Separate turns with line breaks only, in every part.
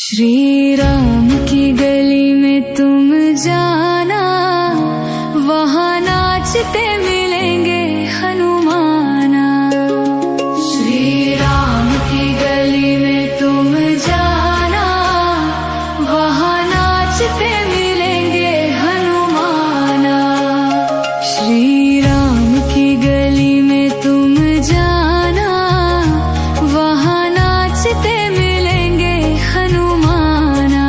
श्री राम की गली में तुम जाना, वहाँ नाचते मिलेंगे हनुमाना। श्री राम की गली में तुम जाना, वहाँ नाचते मिलेंगे हनुमाना। श्री राम की गली में तुम जाना, वहाँ नाचते मिलेंगे हनुमाना।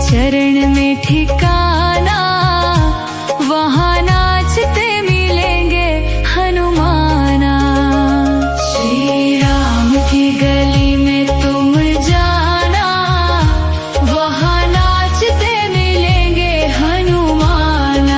चरण में ठिकाना, वहाँ नाचते मिलेंगे हनुमाना। श्री राम की गली में तुम जाना, वहाँ नाचते मिलेंगे हनुमाना।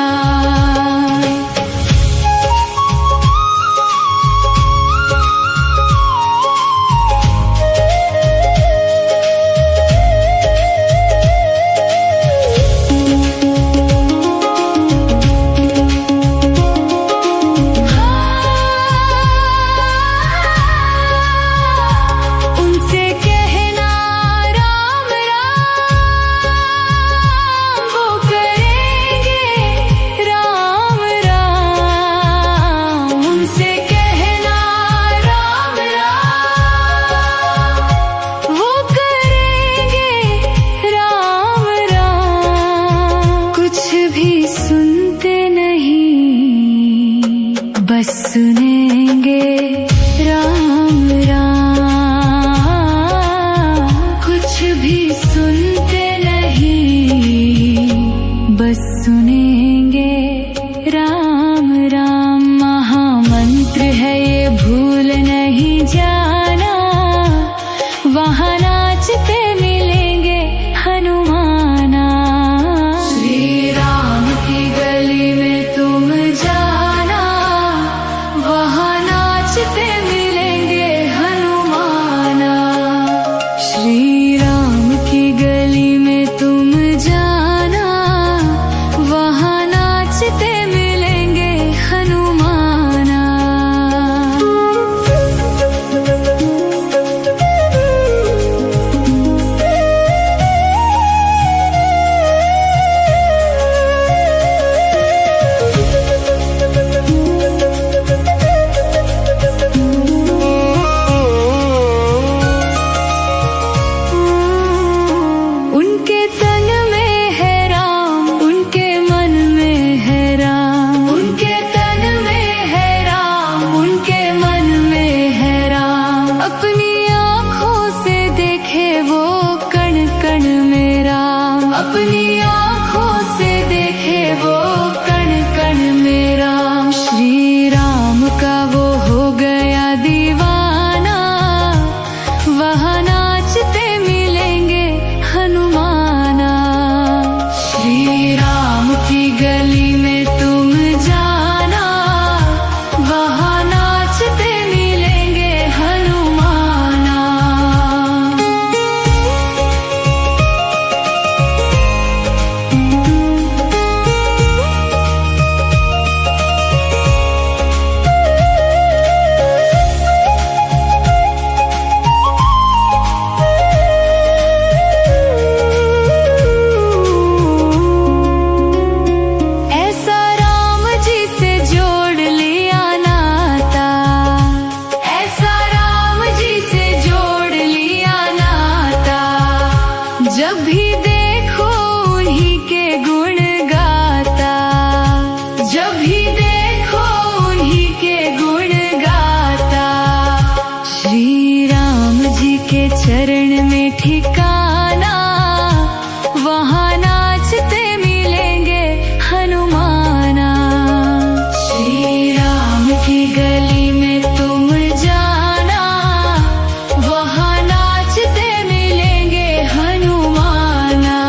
बस सुनेंगे राम राम, कुछ भी सुनते नहीं, बस सुनेंगे राम राम। महामंत्र है ये भूल नहीं जाना, वहाँ नाचते मिलेंगे हनुमाना। श्री राम की गली में तुम जाना, वहाँ नाचते मिलेंगे हनुमाना। श्री राम की गली में तुम जाना, वहाँ नाचते मिलेंगे हनुमाना। अपनी आँखों से देखे वो कण कण में राम। श्री राम का वो हो गया दीवाना, वहाँ नाचते मिलेंगे हनुमाना। श्री राम की गली में तुम जाना, वहाँ नाचते मिलेंगे हनुमाना। जब भी देखो उन्हीं के गुण गाता, जब भी देखो उन्हीं के गुण गाता। श्री राम जी के चरण में ठिकाना, वहाँ नाचते मिलेंगे हनुमाना। श्री राम की गली में तुम जाना, वहाँ नाचते मिलेंगे हनुमाना।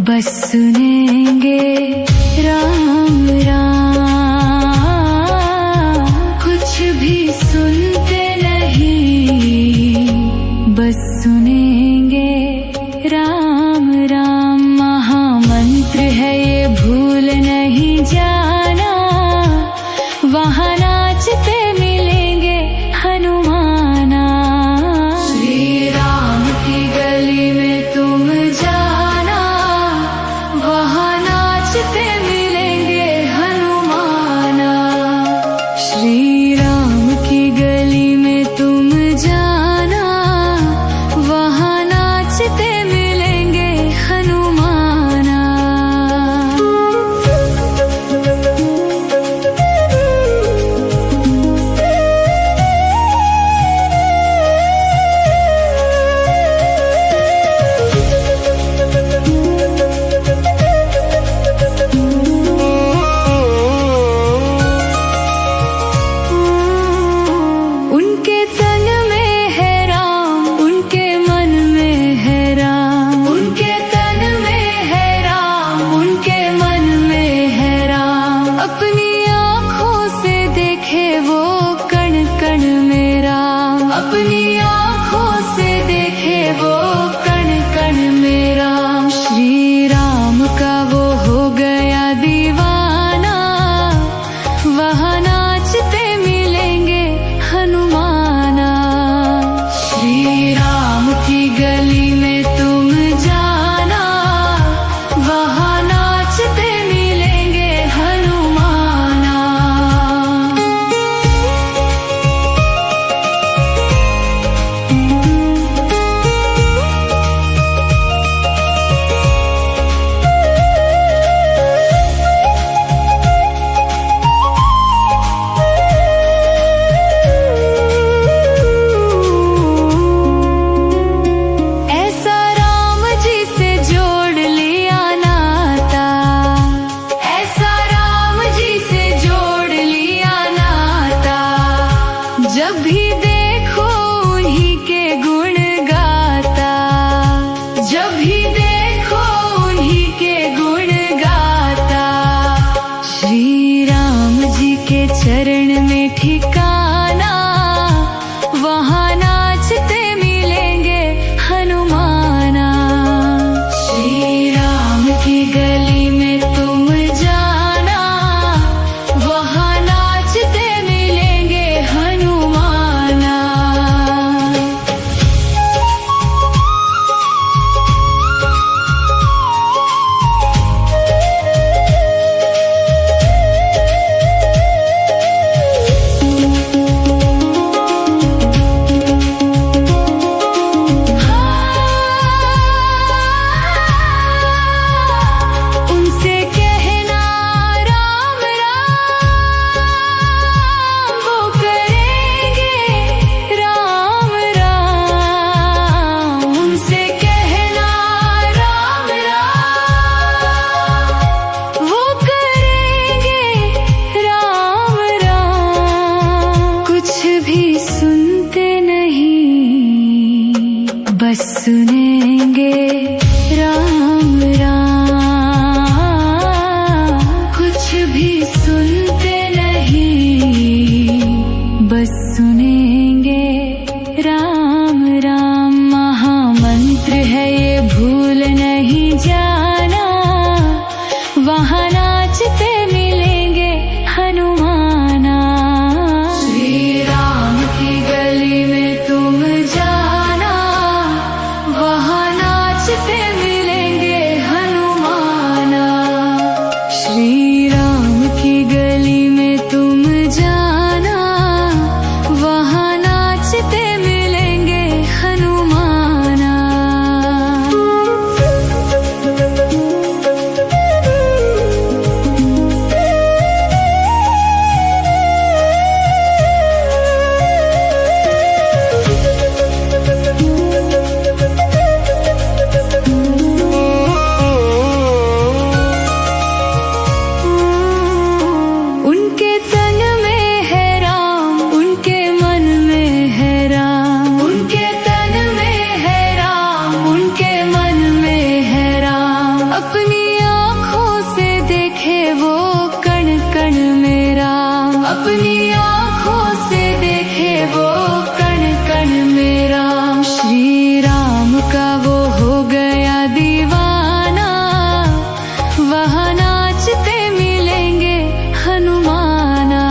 बस सुनेंगे राम राम, कुछ भी सुनते नहीं, बस सुनेंगे बस सुनेंगे राम राम, कुछ भी सुनते नहीं, बस सुनेंगे राम राम। महामंत्र है ये भूल नहीं जाना, वहाँ नाचते मिलेंगे हनुमाना। श्री राम की गली में तुम जाना, वहाँ नाचते मिलेंगे हनुमाना। श्री राम की गली में तुम जाना, वहाँ नाचते मिलेंगे हनुमाना। उनके तन में है राम, उनके मन में है राम, उनके तन में है राम, उनके मन में है राम। अपनी आँखों से देखे वो कण कण में राम, अपनी आँखों से देखे वो कण कण में राम। श्री राम का वो हो गया दीवाना, वहाँ नाचते मिलेंगे हनुमाना।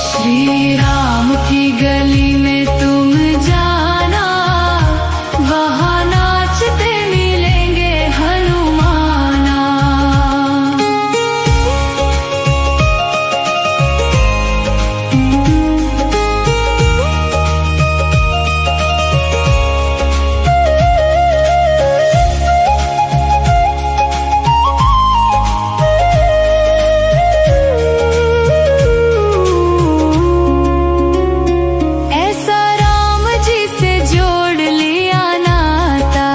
श्री राम की गली में तुम जाना, वहाँ नाचते मिलेंगे हनुमाना। ऐसा राम जी से जोड़ लिया नाता,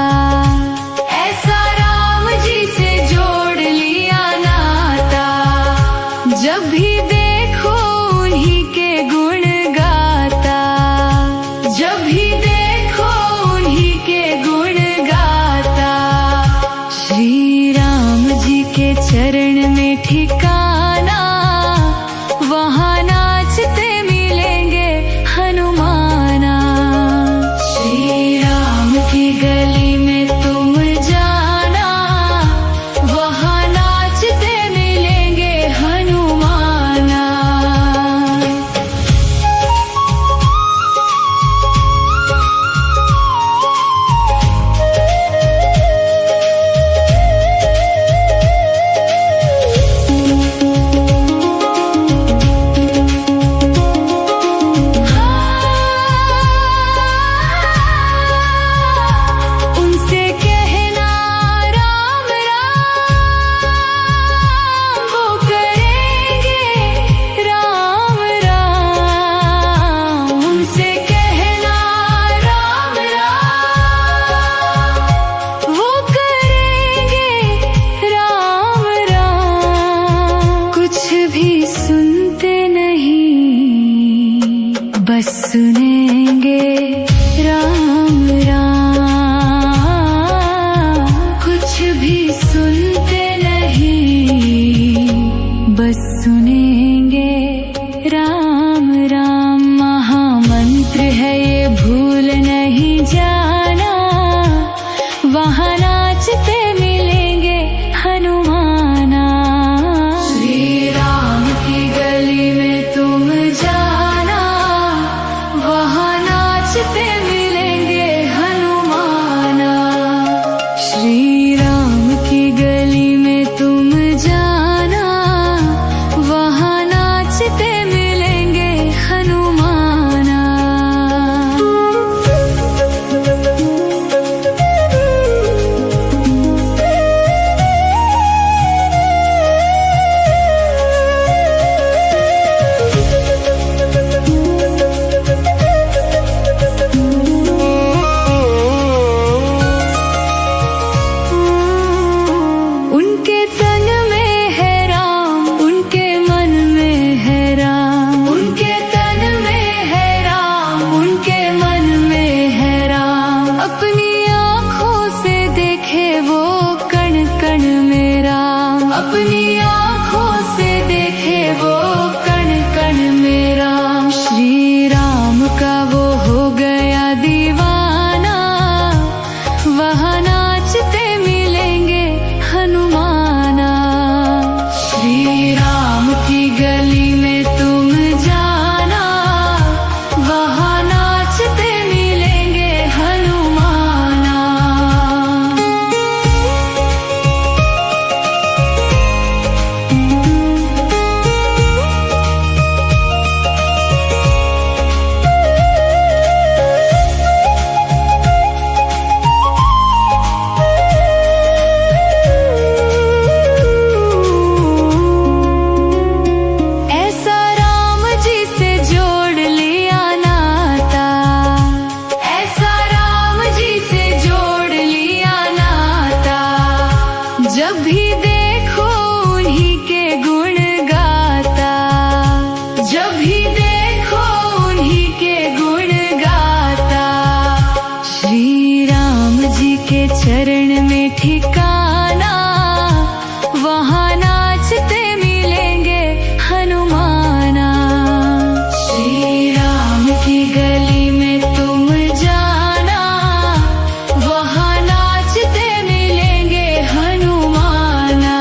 ऐसा राम जी से जोड़ लिया नाता। जब भी देखो उन्हीं के गुण गाता, जब भी देखो उन्हीं के गुण गाता। श्री राम जी के चरण में ठिकाना, वहाँ नाचते मिलेंगे हनुमाना। श्री राम की गली में तुम जाना, वहाँ नाचते मिलेंगे हनुमाना। उनसे कहना राम राम, वो करेंगे राम राम। उनसे कहना राम राम, वो करेंगे राम राम। कुछ भी सुनते नहीं, बस सुनेंगे राम राम। कुछ भी सुनते नहीं, बस सुनेंगे राम राम। महामंत्र है ये भूल नहीं जाना, वहाँ नाचते मिलेंगे हनुमाना। श्री राम की गली में तुम जाना, वहाँ नाचते मिलेंगे हनुमाना। श्री राम की गली में तुम जाना, वहाँ नाचते मिलेंगे हनुमाना। के चरण में ठिकाना, वहाँ नाचते मिलेंगे हनुमाना। श्री राम की गली में तुम जाना, वहाँ नाचते मिलेंगे हनुमाना।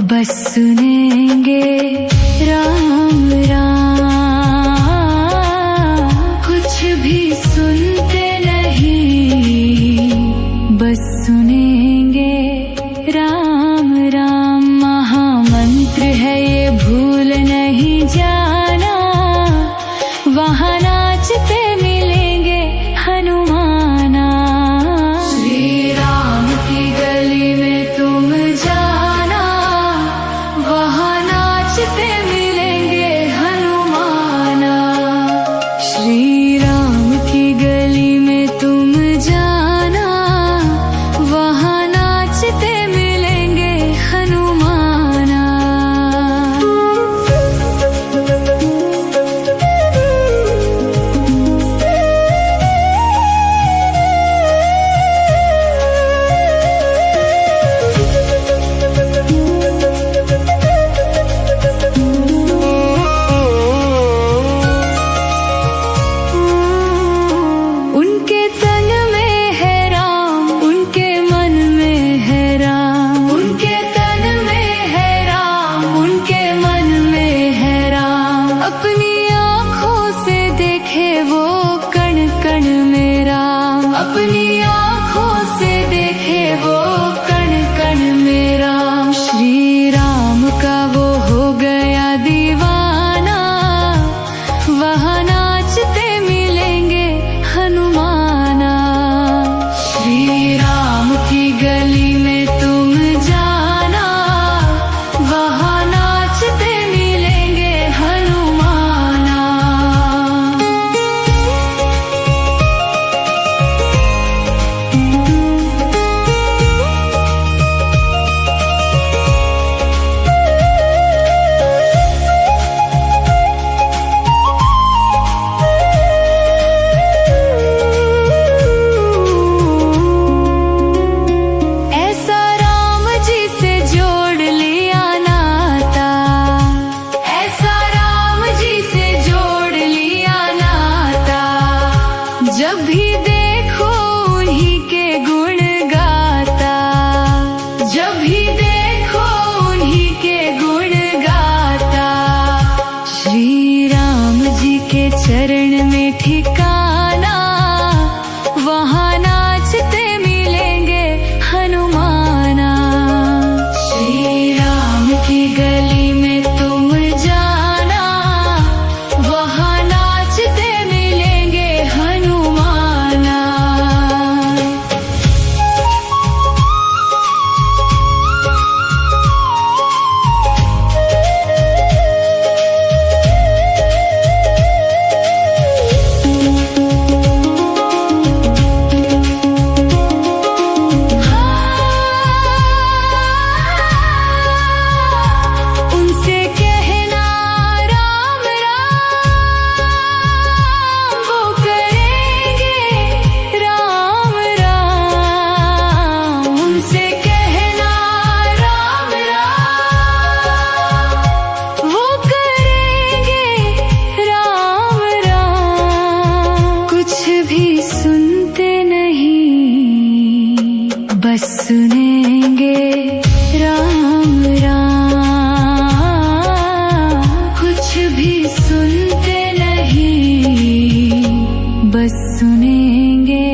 बस सुनेंगे राम राम, कुछ भी सुनते नहीं, बस सुनेंगे राम राम। महामंत्र है ये भूल नहीं जाना, वहाँ नाचते मिलेंगे हनुमाना। श्री राम की गली में तुम जाना, वहाँ नाचते मिलेंगे हनुमाना। श्री राम की गली में तुम जाना, वहाँ नाचते मिलेंगे हनुमाना। उनके तन में है राम, उनके मन में है राम, उनके तन में है राम, उनके मन में है राम। अपनी आँखों से देखे वो कण कण में राम, अपनी आँखों से देखे वो कण कण में राम। श्री राम का वो हो गया दीवाना, वहाँ नाचते मिलेंगे हनुमाना। श्री राम की गली में तुम जाना, वहाँ नाचते मिलेंगे हनुमाना। ऐसा राम जी से जोड़ लिया नाता, ऐसा राम जी से जोड़ लिया नाता। जब भी देखो उन्हीं के गुण गाता, जब भी देखो उन्हीं के गुण गाता। श्री राम जी के चरण में ठिकाना, वहाँ नाचते मिलेंगे हनुमाना। श्री राम की गली में तुम जाना, वहाँ नाचते मिलेंगे हनुमाना। उनसे कहना राम राम, वो करेंगे राम राम। उनसे कहना राम राम, वो करेंगे राम राम। कुछ भी सुनते नहीं, बस सुनेंगे राम राम। कुछ भी सुनते नहीं, बस सुनेंगे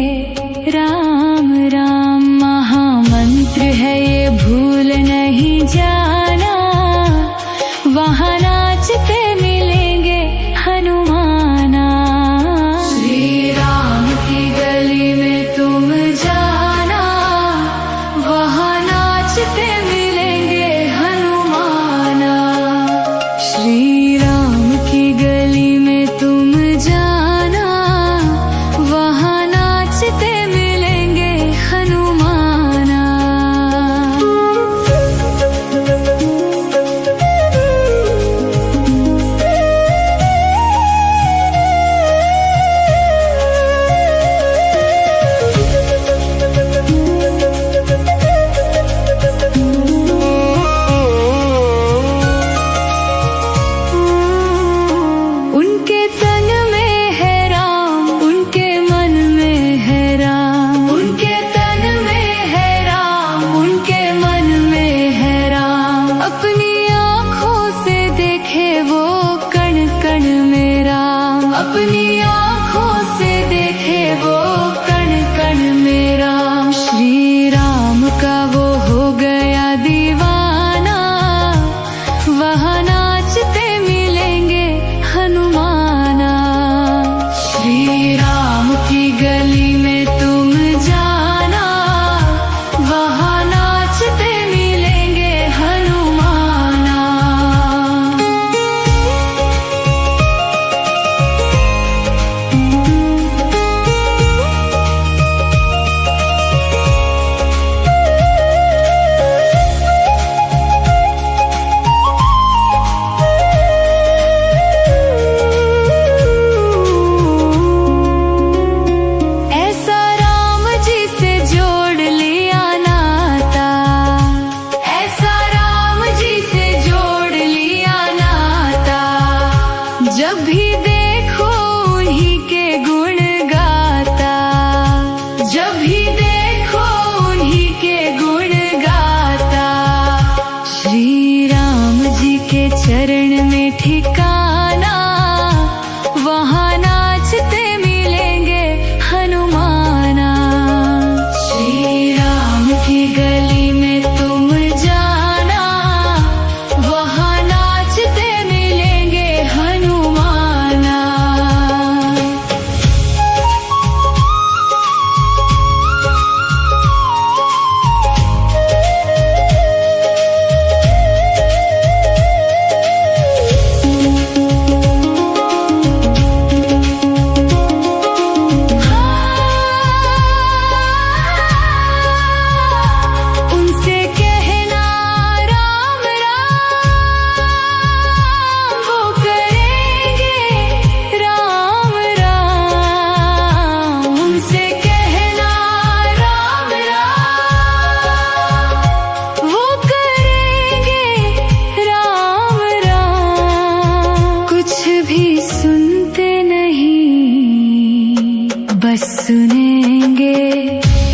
बस सुनेंगे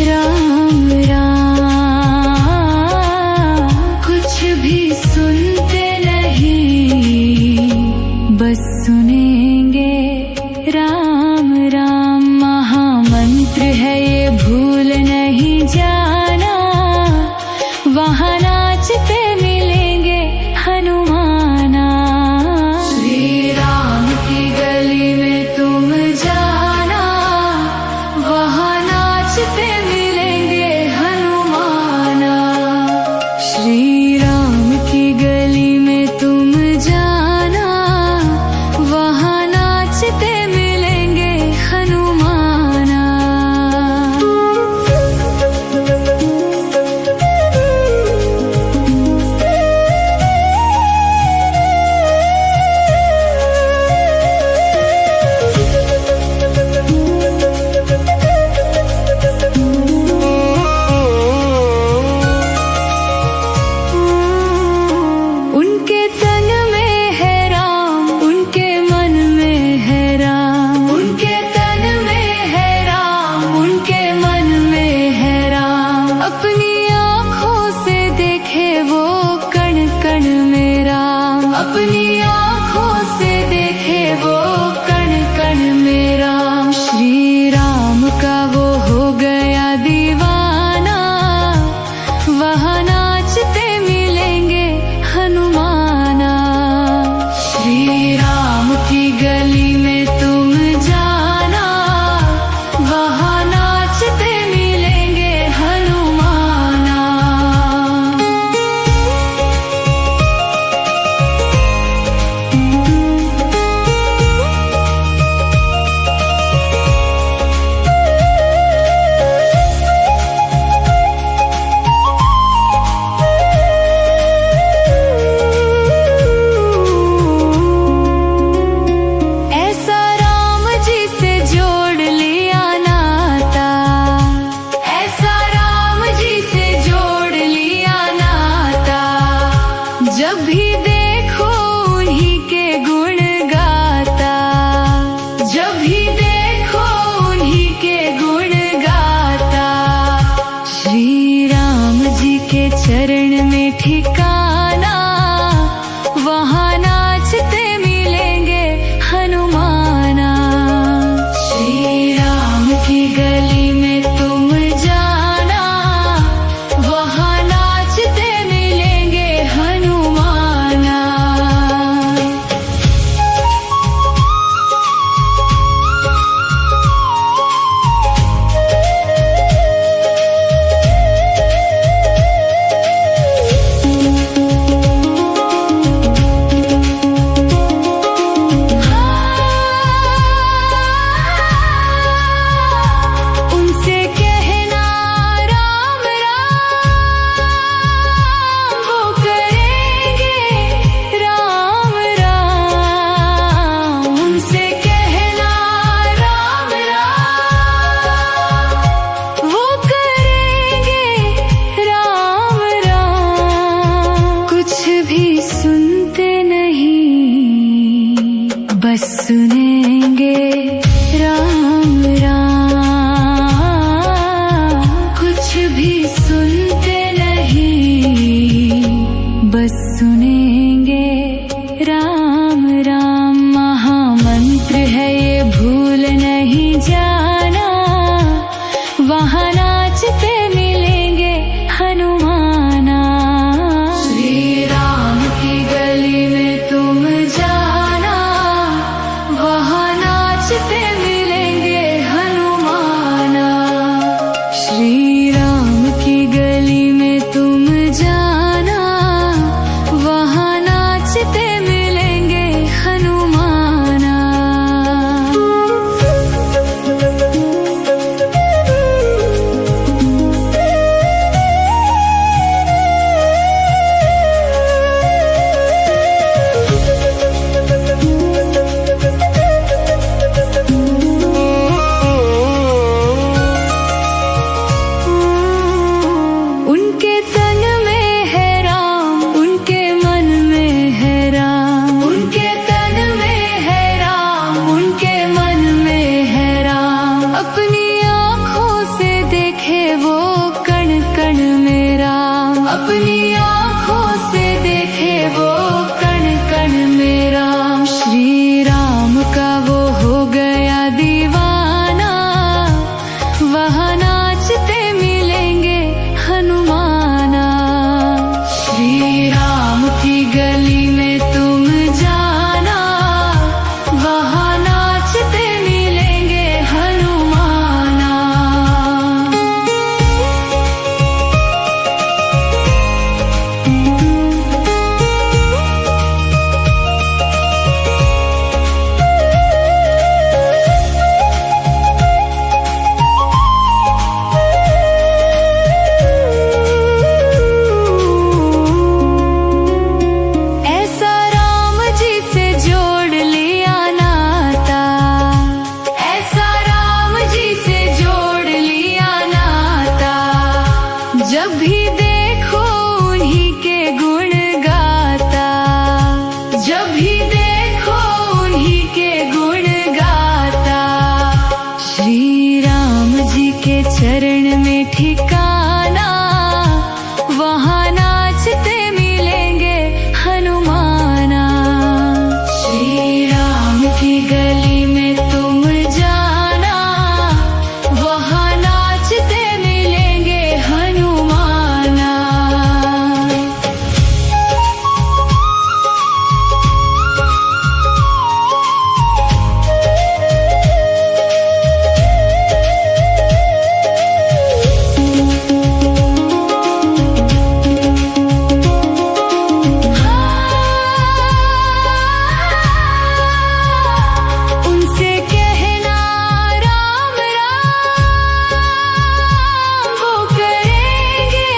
राम राम। कुछ भी सुनते नहीं, बस सुनेंगे राम राम। महामंत्र है ये भूल नहीं जाना, वहाँ नाचते मिलेंगे हनुमाना। श्री राम की गली में तुम जाना, वहाँ नाचते मिलेंगे हनुमाना। श्री राम की गली में तुम जाना, वहाँ नाचते मिलेंगे हनुमाना। उनके तन में है राम, उनके मन में है राम। उनके तन में है राम, उनके मन में है राम। अपनी आँखों से देखे वो कण कण में राम। अपनी आँखों से देखे वो कण कण में राम। श्री राम का वो हो गया दीवाना, वहाँ नाचते मिलेंगे हनुमाना। श्री राम की गली में तुम जाना, वहाँ नाचते मिलेंगे हनुमाना। ऐसा राम जी से जोड़ लिया नाता, ऐसा राम जी से जोड़ लिया नाता। जब भी देखो उन्हीं के गुण गाता, जब भी देखो उन्हीं के गुण गाता। श्री राम जी के चरण में ठिकाना, वहाँ नाचते मिलेंगे हनुमाना। श्री राम की गली में तुम जाना, वहाँ नाचते मिलेंगे हनुमाना। उनसे कहना राम राम, वो करेंगे राम राम। उनसे कहना राम राम, वो करेंगे राम राम। कुछ भी सुनते नहीं, बस सुनेंगे राम राम। कुछ भी सुनते नहीं, बस सुनेंगे राम राम। महामंत्र है ये भूल नहीं जाना, वहाँ नाचते मिलेंगे हनुमाना। श्री राम की गली में तुम जाना, वहाँ नाचते मिलेंगे हनुमाना। श्री राम की गली में तुम जाना, वहाँ नाचते मिलेंगे हनुमाना। अपनी आँखों से देखे वो कण कण मेरा, अपनी आँखों से देखे वो कण कण मेरा। श्री राम का वो हो गया दीवाना, वहाँ नाचते मिलेंगे हनुमाना। श्री राम की गली में तुम जाना, वहाँ नाचते मिलेंगे हनुमाना। ऐसा राम जी से जोड़ लिया नाता, ऐसा राम जी से जोड़ लिया नाता। जब भी देखो उन्हीं के गुण गाता, जब भी देखो उन्हीं के गुण गाता। श्री राम जी के चरण में ठिकाना, वहाँ नाचते मिलेंगे हनुमाना। श्री राम की गली में तुम जाना, वहाँ नाचते मिलेंगे हनुमाना। उनसे कहना राम राम, वो करेंगे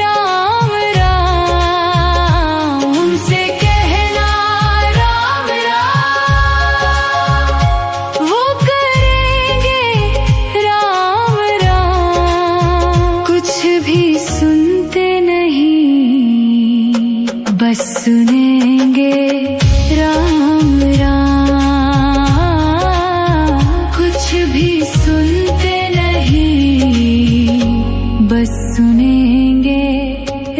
राम राम। उनसे कहना राम राम, वो करेंगे राम राम। कुछ भी सुनते नहीं, बस सुनेंगे राम राम। कुछ भी सुनते नहीं, बस सुनेंगे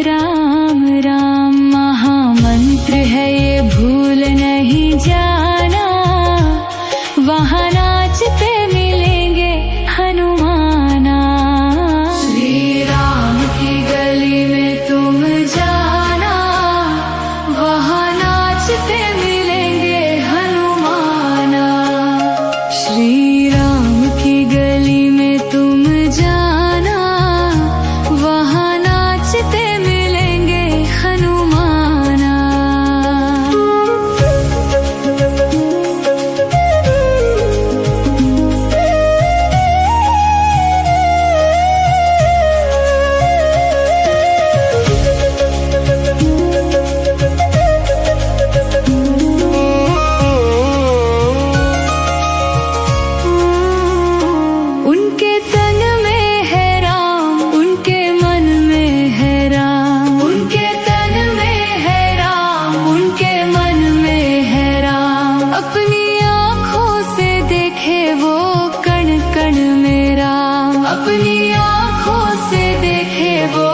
राम राम। महामंत्र है ये भूल नहीं जाना, वहाँ नाचते मिलेंगे हनुमाना। श्री राम की गली में तुम जाना, वहाँ नाचते मिलेंगे हनुमाना। श्री राम की गली में तुम जाना, वहाँ नाचते मिलेंगे हनुमाना। उनके तन में है राम, उनके मन में है राम। उनके तन में है राम, उनके मन में है राम। अपनी आँखों से देखे वो कण कण मेरा, अपनी आँखों से देखे वो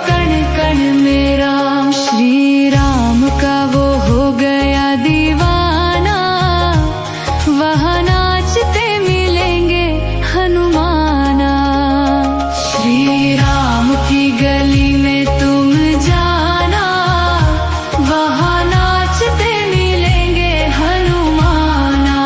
कण कण मेरा। श्री राम का वो हो गया दीवाना, वहाँ नाचते मिलेंगे हनुमाना। श्री राम की गली में तुम जाना, वहाँ नाचते मिलेंगे हनुमाना।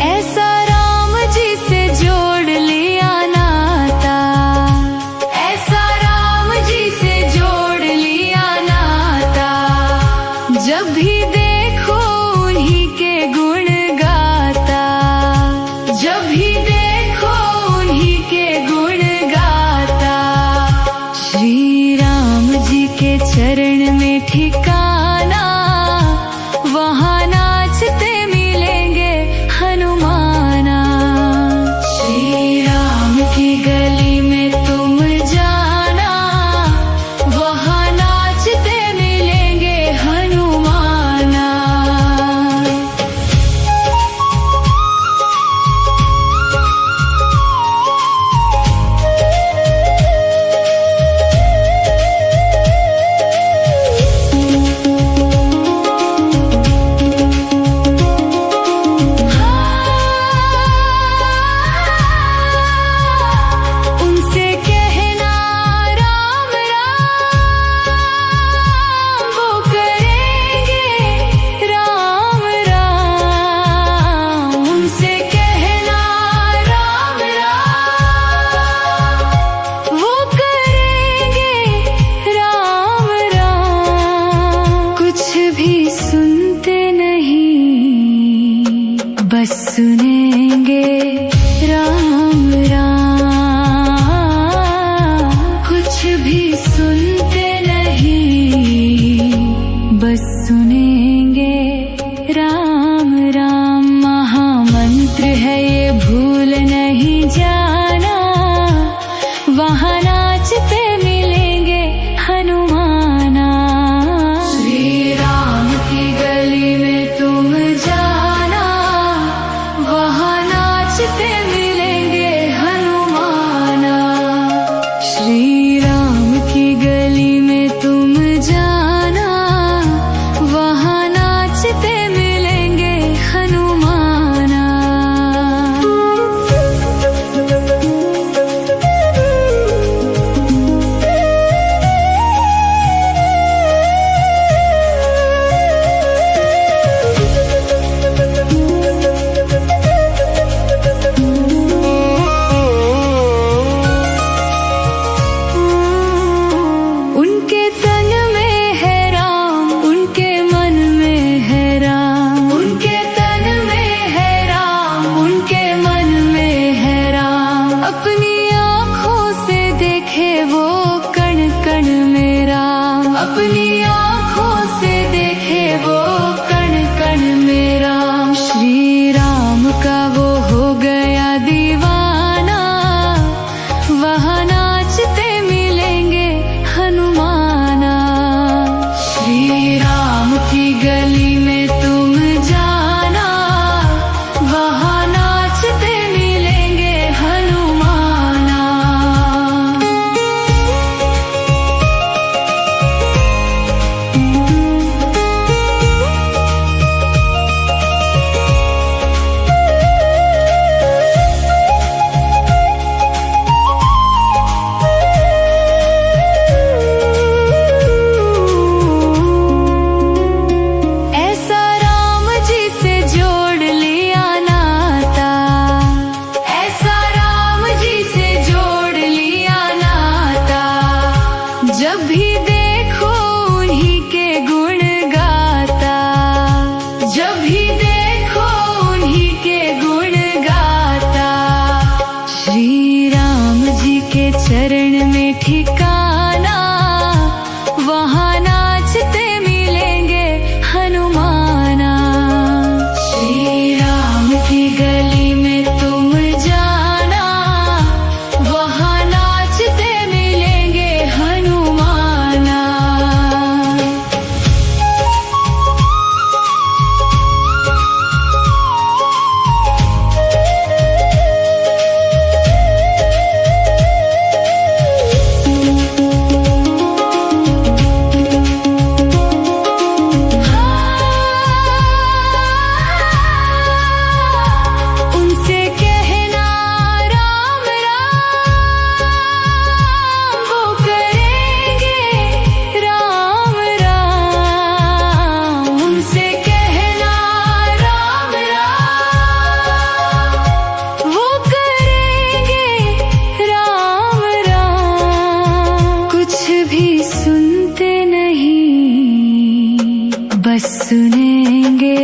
ऐसा राम जी से जोड़ लिया नाता, ऐसा राम जी से जोड़ लिया नाता। जब भी देखो उन्हीं के गुण गाता, जब भी देखो उन्हीं के गुण गाता। श्री राम जी के चरण में ठिकाना, सुनेंगे। राम राम महामंत्र है ये, भूल नहीं जाना। वहाँ नाचते मिलेंगे हनुमाना। श्री राम की गली में तुम जाना, वहाँ नाचते मिलेंगे हनुमाना। श्री राम की गली में तुम जाना, वहाँ नाचते मिलेंगे हनुमाना। उनके तन में है राम, उनके मन में है राम। उनके तन में है राम, उनके मन में है राम। अपनी आँखों से देखे वो कण कण में राम। अपनी आँखों से देखे वो कण कण में राम। श्री राम का वो हो गया दीवाना, वहाँ नाचते मिलेंगे हनुमाना। श्री राम की गली में तुम जाना, वहाँ नाचते मिलेंगे हनुमाना। ऐसा राम जी से जोड़ लिया नाता। ऐसा राम जी से जोड़ लिया नाता। जब भी देखो उन्हीं के गुण गाता। जब भी देखो उन्हीं के गुण गाता। श्री राम जी के चरण में ठिकाना, वहाँ नाचते मिलेंगे हनुमाना। श्री राम की गली में तुम जाना, वहाँ नाचते मिलेंगे हनुमाना। उनसे कहना राम राम, वो करेंगे राम राम। उनसे कहना राम राम, वो करेंगे राम राम। कुछ भी सुनते नहीं, बस सुनेंगे